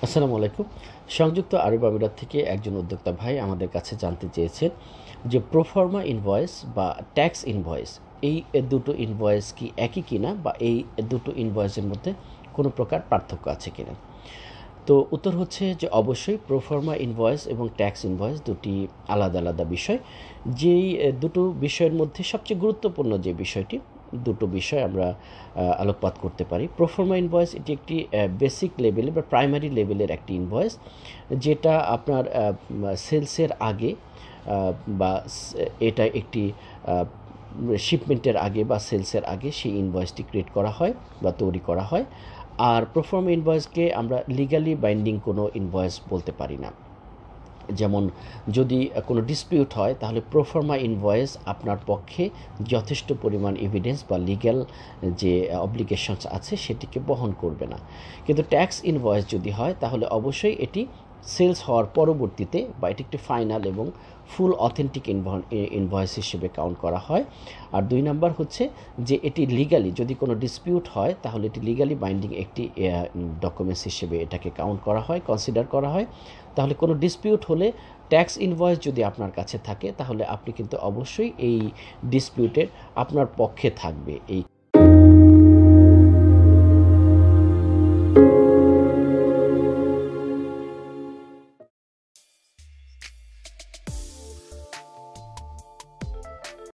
আসসালামু আলাইকুম। সংযুক্ত আরব আমিরাত থেকে একজন উদ্যোক্তা ভাই আমাদের কাছে জানতে চেয়েছেন যে প্রোফর্মা ইনভয়েস বা ট্যাক্স ইনভয়েস এই দুটো ইনভয়েস কি একই কিনা বা এই দুটো ইনভয়েসের মধ্যে কোনো প্রকার পার্থক্য আছে কিনা। তো উত্তর হচ্ছে যে অবশ্যই প্রোফর্মা ইনভয়েস এবং ট্যাক্স ইনভয়েস দুটি আলাদা আলাদা বিষয়। যেই দুটো বিষয়ের মধ্যে সবচেয়ে গুরুত্বপূর্ণ যে বিষয়টি, দুটো বিষয় আমরা আলোকপাত করতে পারি। প্রোফর্মা ইনভয়েস এটি একটি বেসিক লেভেলে বা প্রাইমারি লেভেলের একটি ইনভয়েস, যেটা আপনার সেলসের আগে বা এটা একটি শিপমেন্টের আগে বা সেলসের আগে সেই ইনভয়েসটি ক্রিয়েট করা হয় বা তৈরি করা হয়। আর প্রোফর্মা ইনভয়েসকে আমরা লিগালি বাইন্ডিং কোনো ইনভয়েস বলতে পারি না। যেমন যদি কোনো ডিসপিউট হয় তাহলে প্রোফর্মা ইনভয়েস আপনার পক্ষে যথেষ্ট পরিমাণ এভিডেন্স বা লিগ্যাল যে অব্লিগেশনস আছে সেটিকে বহন করবে না। কিন্তু ট্যাক্স ইনভয়েস যদি হয় তাহলে অবশ্যই এটি সেলস হওয়ার পরবর্তীতে বা এটি একটি ফাইনাল এবং ফুল অথেন্টিক ইনভয়েস হিসেবে কাউন্ট করা হয়। আর দুই নাম্বার হচ্ছে যে এটি লিগালি যদি কোনো ডিসপিউট হয় তাহলে এটি লিগালি বাইন্ডিং একটি ডকুমেন্টস হিসেবে এটাকে কাউন্ট করা হয়, কনসিডার করা হয়। তাহলে কোনো ডিসপিউট হলে ট্যাক্স ইনভয়েস যদি আপনার কাছে থাকে তাহলে আপনি কিন্তু অবশ্যই এই ডিসপিউটের আপনার পক্ষে থাকবে এই